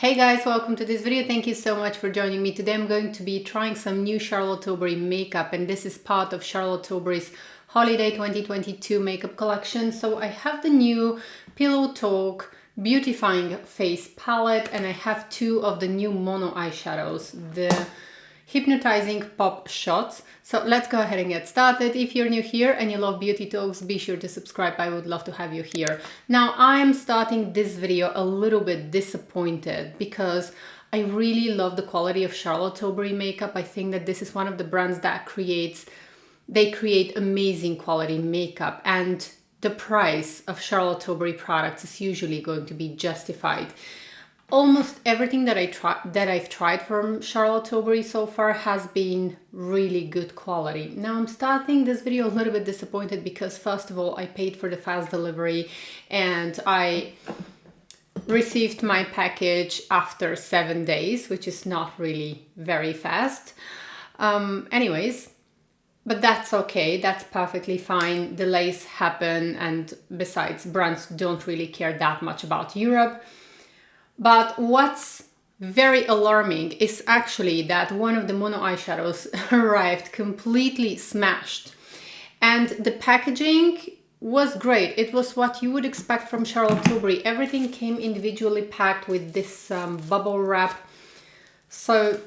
Hey guys, welcome to this video. Thank you so much for joining me. Today I'm going to be trying some new Charlotte Tilbury makeup, and this is part of Charlotte Tilbury's Holiday 2022 makeup collection. So I have the new Pillow Talk Beautifying Face palette, and I have two of the new mono eyeshadows, the Hypnotizing Pop Shots. So let's go ahead and get started. If you're new here and you love beauty talks, be sure to subscribe. I would love to have you here. Now I'm starting this video a little bit disappointed because I really love the quality of Charlotte Tilbury makeup. I think that this is one of the brands that create amazing quality makeup, and the price of Charlotte Tilbury products is usually going to be justified. Almost everything that I've tried from Charlotte Tilbury so far has been really good quality. Now I'm starting this video a little bit disappointed because first of all, I paid for the fast delivery and I received my package after 7 days, which is not really very fast. Anyways, but that's okay, that's perfectly fine. Delays happen, and besides, brands don't really care that much about Europe. But what's very alarming is actually that one of the mono eyeshadows arrived completely smashed. And the packaging was great. It was what you would expect from Charlotte Tilbury. Everything came individually packed with this bubble wrap. So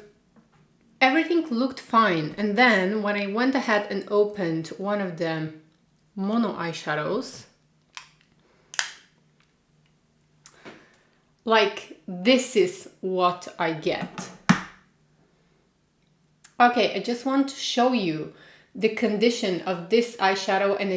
everything looked fine. And then when I went ahead and opened one of the mono eyeshadows, like, this is what I get. Okay, I just want to show you the condition of this eyeshadow, and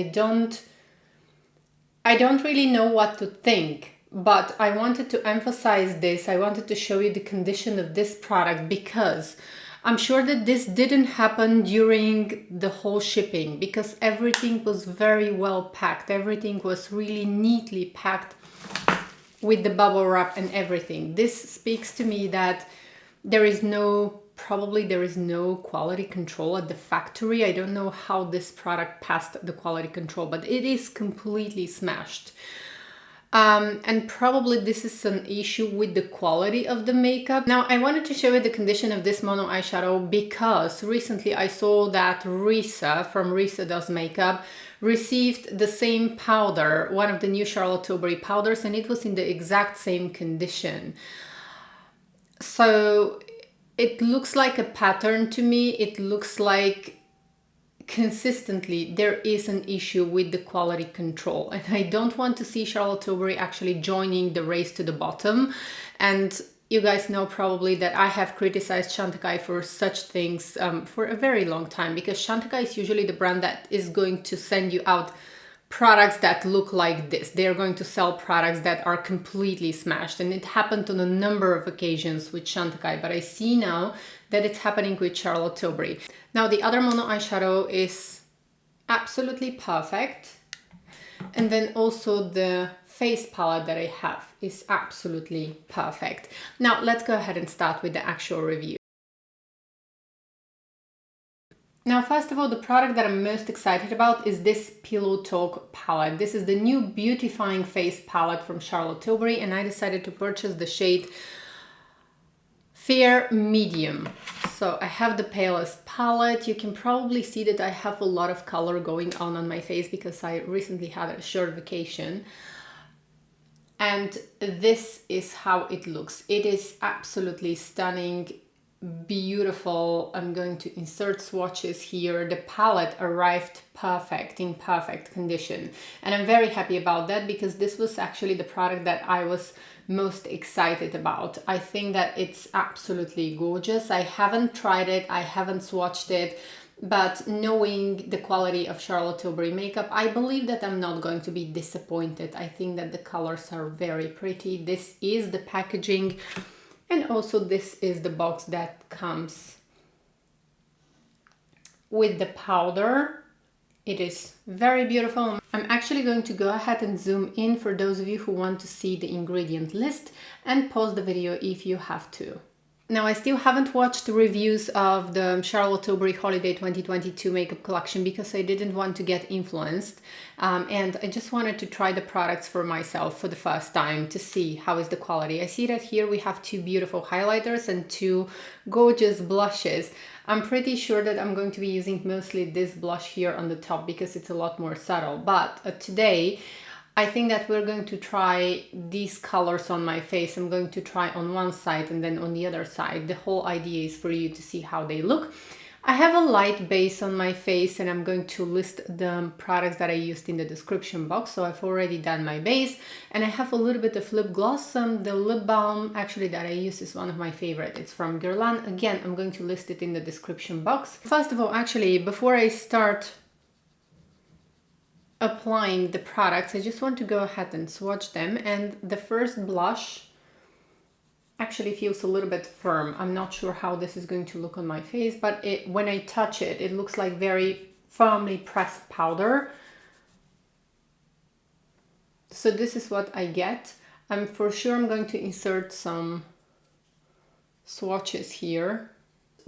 I don't really know what to think, but I wanted to emphasize this. I wanted to show you the condition of this product because I'm sure that this didn't happen during the whole shipping, because everything was very well packed. Everything was really neatly packed with the bubble wrap and everything. This speaks to me that there is no quality control at the factory. I don't know how this product passed the quality control, but it is completely smashed. And probably this is an issue with the quality of the makeup. Now I wanted to show you the condition of this mono eyeshadow because recently I saw that Risa from Risa Does Makeup received the same powder, one of the new Charlotte Tilbury powders, and it was in the exact same condition. So it looks like a pattern to me. It looks like consistently there is an issue with the quality control, and I don't want to see Charlotte Tilbury actually joining the race to the bottom. And you guys know probably that I have criticized Chantecaille for such things for a very long time, because Chantecaille is usually the brand that is going to send you out products that look like this. They are going to sell products that are completely smashed, and it happened on a number of occasions with Chantecaille, but I see now that it's happening with Charlotte Tilbury. Now the other mono eyeshadow is absolutely perfect, and then also the face palette that I have is absolutely perfect. Now let's go ahead and start with the actual review. Now, first of all, the product that I'm most excited about is this Pillow Talk palette. This is the new Beautifying Face palette from Charlotte Tilbury, and I decided to purchase the shade Fair Medium. So I have the palest palette. You can probably see that I have a lot of color going on my face because I recently had a short vacation. And this is how it looks. It is absolutely stunning, beautiful. I'm going to insert swatches here. The palette arrived perfect, in perfect condition, and I'm very happy about that because this was actually the product that I was most excited about. I think that it's absolutely gorgeous. I haven't tried it, I haven't swatched it, but knowing the quality of Charlotte Tilbury makeup, I believe that I'm not going to be disappointed. I think that the colors are very pretty. This is the packaging, and also this is the box that comes with the powder. It is very beautiful. I'm actually going to go ahead and zoom in for those of you who want to see the ingredient list, and pause the video if you have to. Now, I still haven't watched the reviews of the Charlotte Tilbury Holiday 2022 makeup collection because I didn't want to get influenced. And I just wanted to try the products for myself for the first time to see how is the quality. I see that here we have two beautiful highlighters and two gorgeous blushes. I'm pretty sure that I'm going to be using mostly this blush here on the top because it's a lot more subtle. But today, I think that we're going to try these colors on my face. I'm going to try on one side and then on the other side. The whole idea is for you to see how they look. I have a light base on my face and I'm going to list the products that I used in the description box. So I've already done my base and I have a little bit of lip gloss. The lip balm actually that I use is one of my favorite. It's from Guerlain. Again, I'm going to list it in the description box. First of all, actually, before I start applying the products, I just want to go ahead and swatch them, and the first blush actually feels a little bit firm. I'm not sure how this is going to look on my face, but when I touch it, it looks like very firmly pressed powder. So this is what I get. For sure I'm going to insert some swatches here.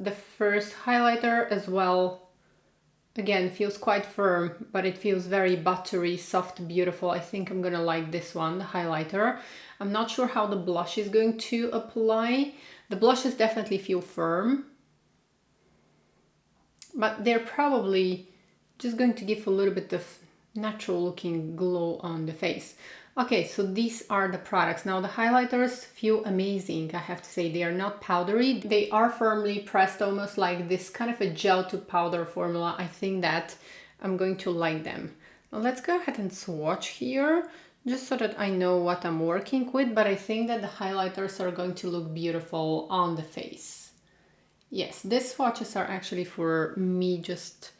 The first highlighter as well, again, feels quite firm, but it feels very buttery, soft, beautiful. I think I'm gonna like this one, the highlighter. I'm not sure how the blush is going to apply. The blushes definitely feel firm, but they're probably just going to give a little bit of natural looking glow on the face. Okay, so these are the products. Now the highlighters feel amazing, I have to say. They are not powdery. They are firmly pressed, almost like this kind of a gel to powder formula. I think that I'm going to like them. Now let's go ahead and swatch here, just so that I know what I'm working with. But I think that the highlighters are going to look beautiful on the face. Yes, these swatches are actually for me just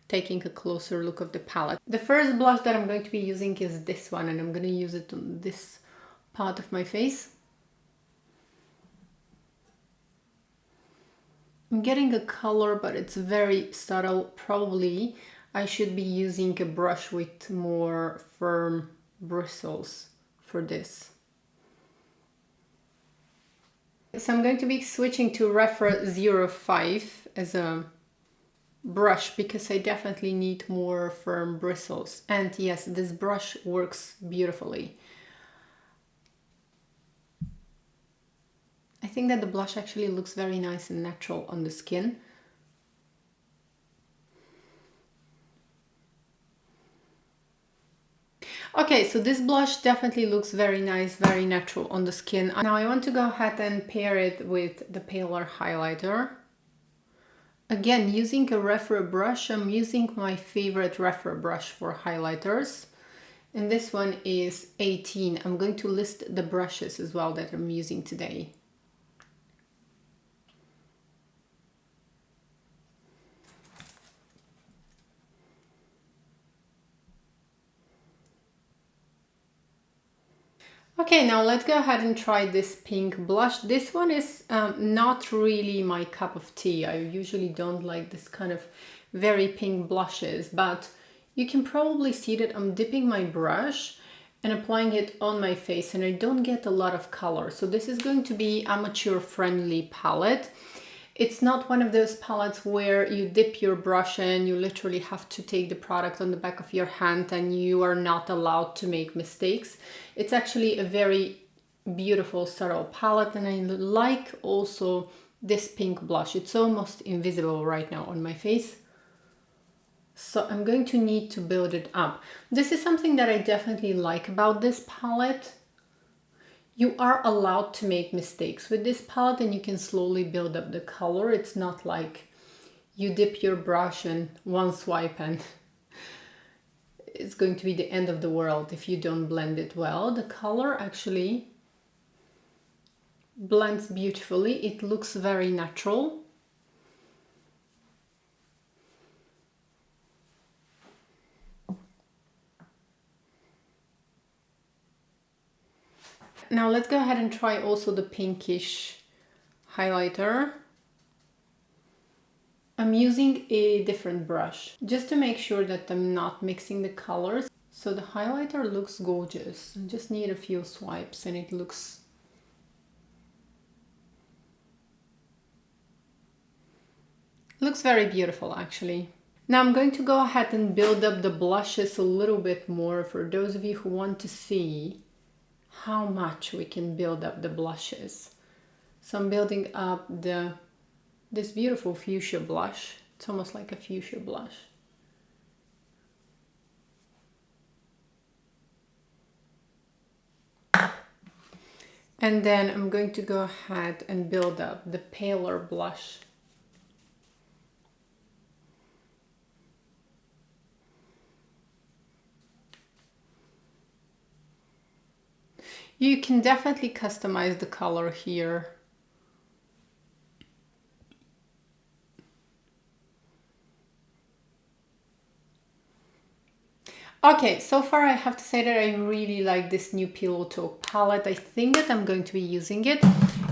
taking a closer look of the palette. The first blush that I'm going to be using is this one, and I'm going to use it on this part of my face. I'm getting a color, but it's very subtle. Probably I should be using a brush with more firm bristles for this. So I'm going to be switching to Refra 05 as a brush because I definitely need more firm bristles. And yes, this brush works beautifully. I think that the blush actually looks very nice and natural on the skin. Okay, so this blush definitely looks very nice, very natural on the skin. Now I want to go ahead and pair it with the paler highlighter. Again, using a Refra brush, I'm using my favorite Refra brush for highlighters. And this one is 18. I'm going to list the brushes as well that I'm using today. Okay, now let's go ahead and try this pink blush. This one is not really my cup of tea. I usually don't like this kind of very pink blushes, but you can probably see that I'm dipping my brush and applying it on my face, and I don't get a lot of color. So this is going to be amateur friendly palette. It's not one of those palettes where you dip your brush and you literally have to take the product on the back of your hand and you are not allowed to make mistakes. It's actually a very beautiful subtle palette, and I like also this pink blush. It's almost invisible right now on my face. So I'm going to need to build it up. This is something that I definitely like about this palette. You are allowed to make mistakes with this palette and you can slowly build up the color. It's not like you dip your brush and one swipe and it's going to be the end of the world if you don't blend it well. The color actually blends beautifully. It looks very natural. Now let's go ahead and try also the pinkish highlighter. I'm using a different brush just to make sure that I'm not mixing the colors. So the highlighter looks gorgeous. I just need a few swipes and it looks Looks very beautiful actually. Now I'm going to go ahead and build up the blushes a little bit more for those of you who want to see how much we can build up the blushes. So I'm building up this beautiful fuchsia blush. It's almost like a fuchsia blush. And then I'm going to go ahead and build up the paler blush. You can definitely customize the color here. Okay, so far I have to say that I really like this new Pillow Talk palette. I think that I'm going to be using it.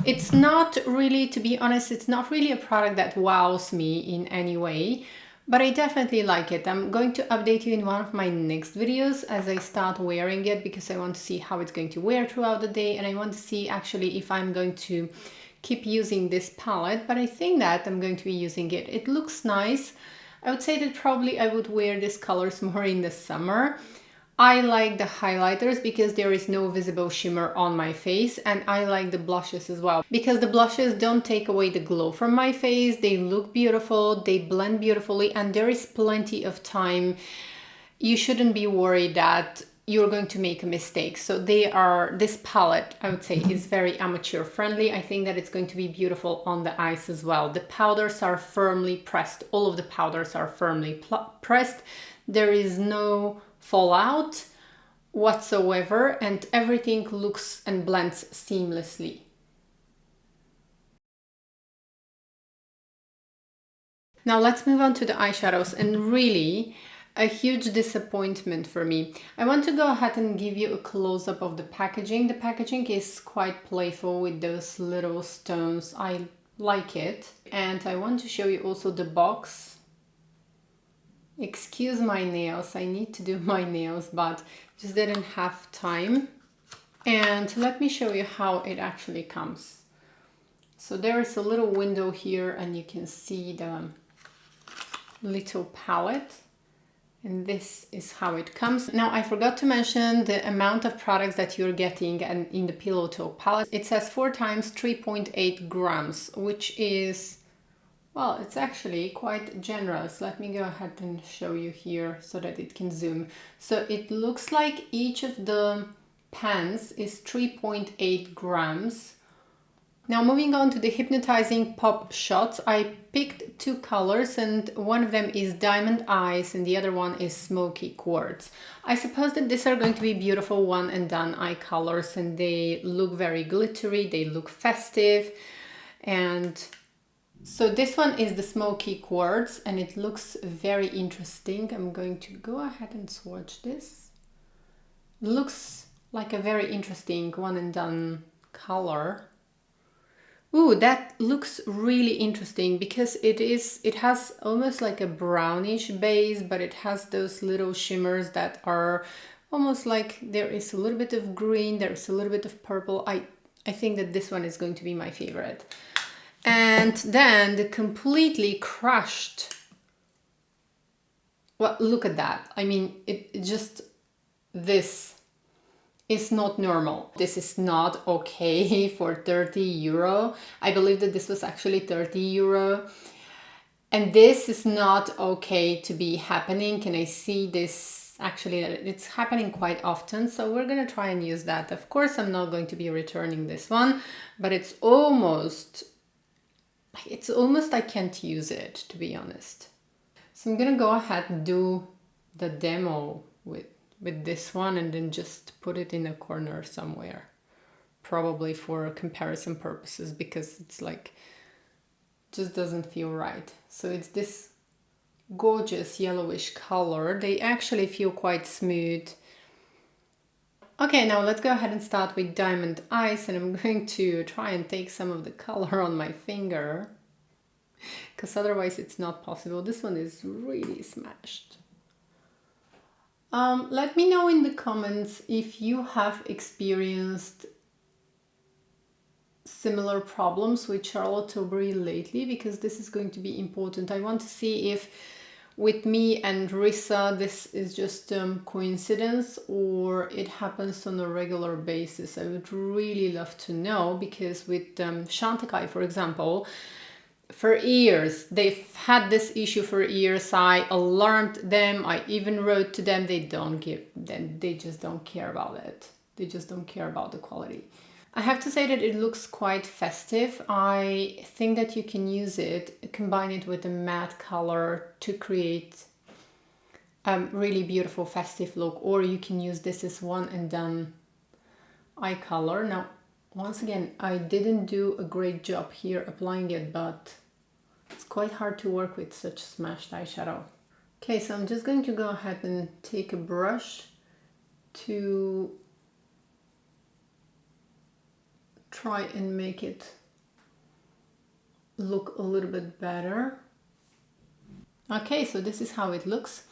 It's not really, to be honest, it's not really a product that wows me in any way, but I definitely like it. I'm going to update you in one of my next videos as I start wearing it, because I want to see how it's going to wear throughout the day, and I want to see actually if I'm going to keep using this palette, but I think that I'm going to be using it. It looks nice. I would say that probably I would wear these colors more in the summer. I like the highlighters because there is no visible shimmer on my face, and I like the blushes as well because the blushes don't take away the glow from my face. They look beautiful, they blend beautifully, and there is plenty of time. You shouldn't be worried that you're going to make a mistake. So this palette, I would say, is very amateur friendly. I think that it's going to be beautiful on the eyes as well. The powders are firmly pressed. All of the powders are firmly pressed. There is no fallout whatsoever, and everything looks and blends seamlessly. Now let's move on to the eyeshadows, and really a huge disappointment for me. I want to go ahead and give you a close-up of the packaging. The packaging is quite playful with those little stones. I like it. And I want to show you also the box. Excuse my nails, I need to do my nails, but just didn't have time. And let me show you how it actually comes. So there is a little window here, and you can see the little palette. And this is how it comes. Now, I forgot to mention the amount of products that you're getting in the Pillow Talk palette. It says 4 times 3.8 grams, which is, well, it's actually quite generous. Let me go ahead and show you here so that it can zoom. So it looks like each of the pens is 3.8 grams. Now moving on to the Hypnotizing Pop Shots, I picked 2 colors, and one of them is Diamond Eyes and the other one is Smokey Quartz. I suppose that these are going to be beautiful one and done eye colors, and they look very glittery, they look festive. And so this one is the Smokey Quartz, and it looks very interesting. I'm going to go ahead and swatch this. It looks like a very interesting one and done color. Ooh, that looks really interesting because it has almost like a brownish base, but it has those little shimmers that are almost like there is a little bit of green, there's a little bit of purple. I think that this one is going to be my favorite. And then the completely crushed, well, look at that. I mean, it just, this is not normal. This is not okay for 30 euro. I believe that this was actually 30 euro. And this is not okay to be happening. Can I see this? Actually, it's happening quite often. So we're gonna try and use that. Of course, I'm not going to be returning this one, but it's almost I can't use it, to be honest. So I'm gonna go ahead and do the demo with this one and then just put it in a corner somewhere, probably for comparison purposes, because it's like, just doesn't feel right. So it's this gorgeous yellowish color. They actually feel quite smooth. Okay, now let's go ahead and start with Diamond Eyes, and I'm going to try and take some of the color on my finger, because otherwise it's not possible. This one is really smashed. Let me know in the comments if you have experienced similar problems with Charlotte Tilbury lately, because this is going to be important. I want to see if with me and Risa this is just coincidence or it happens on a regular basis. I would really love to know, because with Chantecaille, for example, for years they've had this issue. For years I alarmed them, I even wrote to them. They just don't care about it. They just don't care about the quality. I have to say that it looks quite festive. I think that you can use it, combine it with a matte color to create a really beautiful festive look, or you can use this as one and done eye color. Now, once again, I didn't do a great job here applying it, but it's quite hard to work with such smashed eyeshadow. Okay, so I'm just going to go ahead and take a brush to try and make it look a little bit better. Okay, so this is how it looks.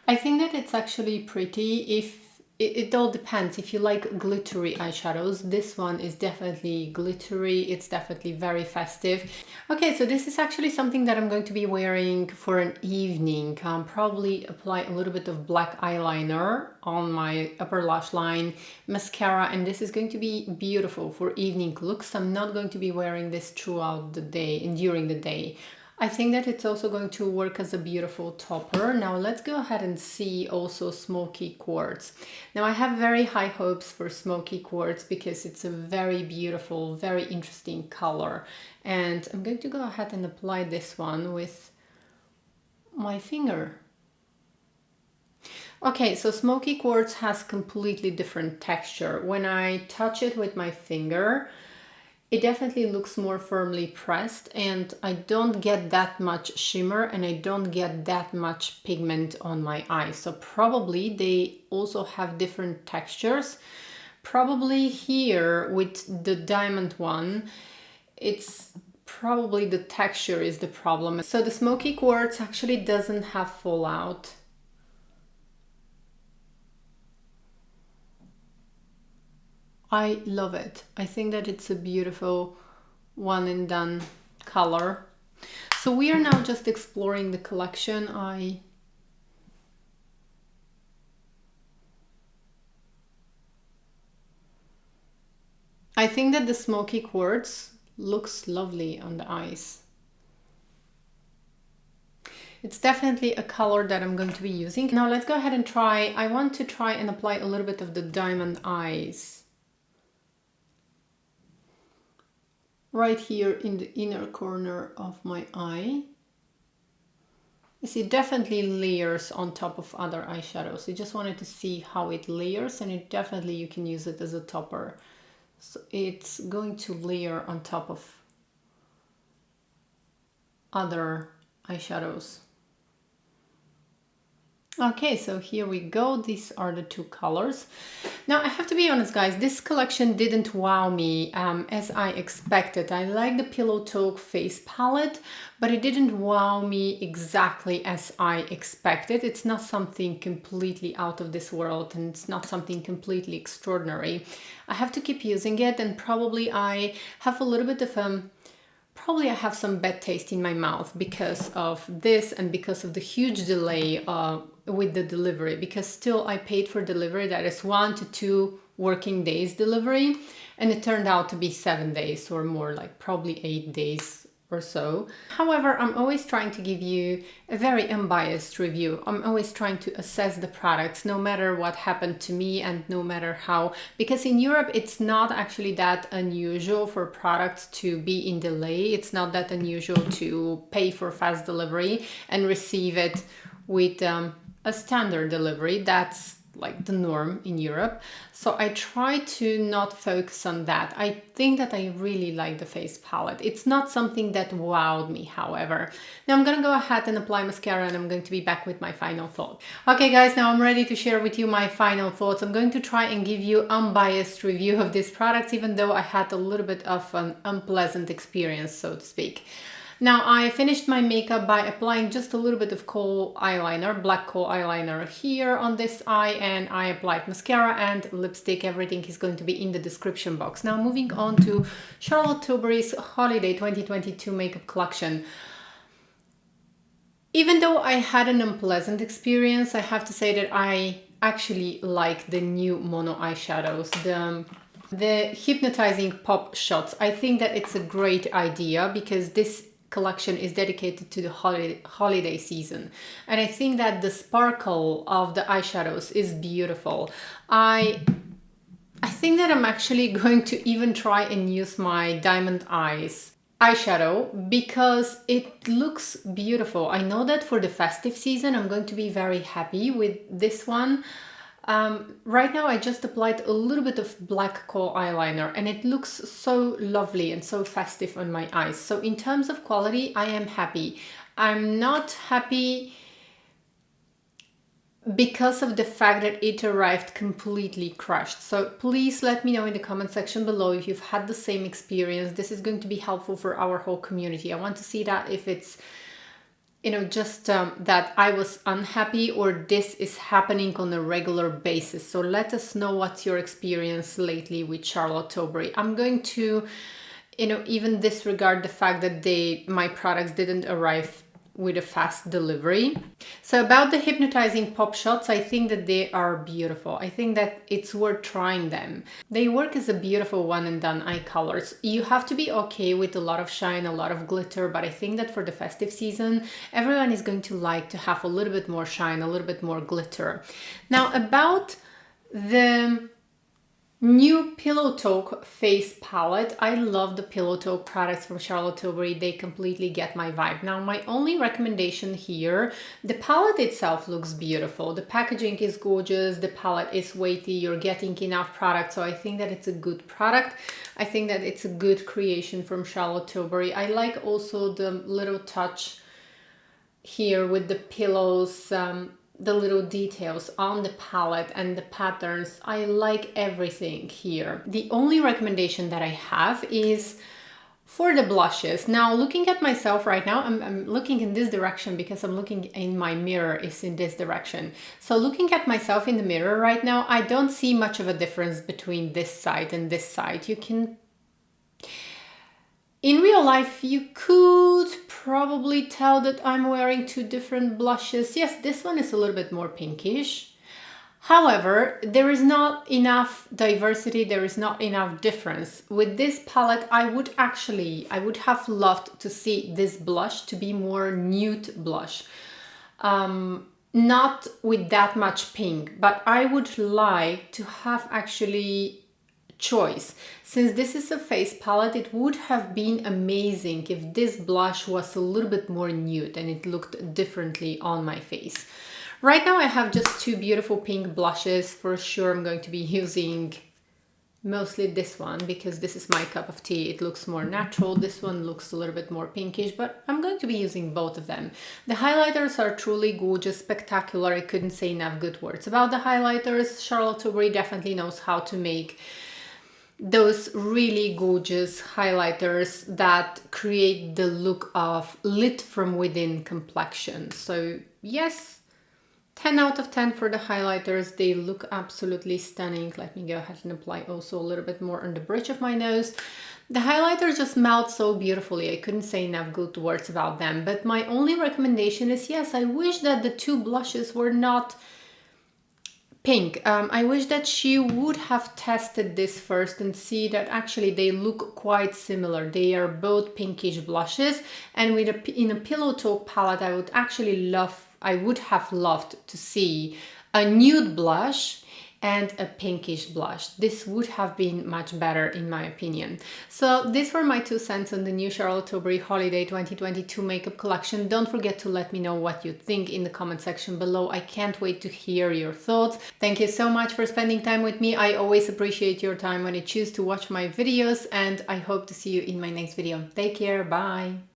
I think that it's actually pretty. If it all depends. If you like glittery eyeshadows, this one is definitely glittery. It's definitely very festive. Okay, so this is actually something that I'm going to be wearing for an evening. Probably apply a little bit of black eyeliner on my upper lash line, mascara, and this is going to be beautiful for evening looks. I'm not going to be wearing this throughout the day and during the day. I think that it's also going to work as a beautiful topper. Now let's go ahead and see also Smokey Quartz. Now I have very high hopes for Smokey Quartz because it's a very beautiful, very interesting color. And I'm going to go ahead and apply this one with my finger. Okay, so Smokey Quartz has completely different texture. When I touch it with my finger, it definitely looks more firmly pressed, and I don't get that much shimmer and I don't get that much pigment on my eyes. So probably they also have different textures. Probably here with the diamond one, it's probably the texture is the problem. So the Smokey Quartz actually doesn't have fallout. I love it. I think that it's a beautiful one and done color. So we are now just exploring the collection. I think that the Smokey Quartz looks lovely on the eyes. It's definitely a color that I'm going to be using. Now let's go ahead and try. I want to try and apply a little bit of the diamond eyes right here in the inner corner of my eye. You see, definitely layers on top of other eyeshadows. I just wanted to see how it layers, and it definitely, you can use it as a topper. So it's going to layer on top of other eyeshadows. Okay, so here we go. These are the two colors. Now I have to be honest, guys, this collection didn't wow me as I expected. I like the Pillow Talk face palette, but it didn't wow me exactly as I expected. It's not something completely out of this world, and it's not something completely extraordinary. I have to keep using it, and probably I have a little bit of probably I have some bad taste in my mouth because of this and because of the huge delay with the delivery, because still I paid for delivery that is 1 to 2 working days delivery, and it turned out to be 7 days or more, like probably 8 days or so. However, I'm always trying to give you a very unbiased review. I'm always trying to assess the products, no matter what happened to me and no matter how, because in Europe it's not actually that unusual for products to be in delay. It's not that unusual to pay for fast delivery and receive it with a standard delivery. That's like the norm in Europe. So I try to not focus on that. I think that I really like the face palette. It's not something that wowed me, however. Now I'm gonna go ahead and apply mascara, and I'm going to be back with my final thought. Okay guys, now I'm ready to share with you my final thoughts. I'm going to try and give you unbiased review of this product, even though I had a little bit of an unpleasant experience, so to speak. Now I finished my makeup by applying just a little bit of kohl eyeliner, black kohl eyeliner here on this eye, and I applied mascara and lipstick. Everything is going to be in the description box. Now moving on to Charlotte Tilbury's Holiday 2022 makeup collection. Even though I had an unpleasant experience, I have to say that I actually like the new mono eyeshadows, the Hypnotizing Pop Shots. I think that it's a great idea because this collection is dedicated to the holiday season, and I think that the sparkle of the eyeshadows is beautiful. I think that I'm actually going to even try and use my Diamond Eyes eyeshadow because it looks beautiful. I know that for the festive season I'm going to be very happy with this one. Right now I just applied a little bit of black kohl eyeliner and it looks so lovely and so festive on my eyes. So in terms of quality, I am happy. I'm not happy because of the fact that it arrived completely crushed. So please let me know in the comment section below if you've had the same experience. This is going to be helpful for our whole community. I want to see that if it's just that I was unhappy or this is happening on a regular basis. So let us know what's your experience lately with Charlotte Tilbury. I'm going to, even disregard the fact that my products didn't arrive with a fast delivery. So about the Hypnotizing Pop Shots, I think that they are beautiful. I think that it's worth trying them. They work as a beautiful one and done eye colors. You have to be okay with a lot of shine, a lot of glitter, but I think that for the festive season, everyone is going to like to have a little bit more shine, a little bit more glitter. Now about the new Pillow Talk face palette. I love the Pillow Talk products from Charlotte Tilbury. They completely get my vibe. Now my only recommendation here, the palette itself looks beautiful. The packaging is gorgeous. The palette is weighty. You're getting enough product. So I think that it's a good product. I think that it's a good creation from Charlotte Tilbury. I like also the little touch here with the pillows, the little details on the palette and the patterns. I like everything here. The only recommendation that I have is for the blushes. Now looking at myself right now, I'm looking in this direction because I'm looking in my mirror is in this direction. So looking at myself in the mirror right now, I don't see much of a difference between this side and this side. In real life, you could probably tell that I'm wearing two different blushes. Yes, this one is a little bit more pinkish. However, there is not enough diversity, there is not enough difference. With this palette, I would have loved to see this blush to be more nude blush. Not with that much pink, but I would like to have actually choice. Since this is a face palette, it would have been amazing if this blush was a little bit more nude and it looked differently on my face. Right now I have just two beautiful pink blushes. For sure I'm going to be using mostly this one because this is my cup of tea. It looks more natural. This one looks a little bit more pinkish, but I'm going to be using both of them. The highlighters are truly gorgeous, spectacular. I couldn't say enough good words about the highlighters. Charlotte Tilbury definitely knows how to make those really gorgeous highlighters that create the look of lit from within complexion. So yes, 10 out of 10 for the highlighters. They look absolutely stunning. Let me go ahead and apply also a little bit more on the bridge of my nose. The highlighters just melt so beautifully. I couldn't say enough good words about them. But my only recommendation is, yes, I wish that the two blushes were not pink. I wish that she would have tested this first and see that actually they look quite similar. They are both pinkish blushes, and in a Pillow Talk palette, I would have loved to see a nude blush and a pinkish blush. This would have been much better in my opinion. So these were my 2 cents on the new Charlotte Tilbury Holiday 2022 makeup collection. Don't forget to let me know what you think in the comment section below. I can't wait to hear your thoughts. Thank you so much for spending time with me. I always appreciate your time when you choose to watch my videos, and I hope to see you in my next video. Take care, bye!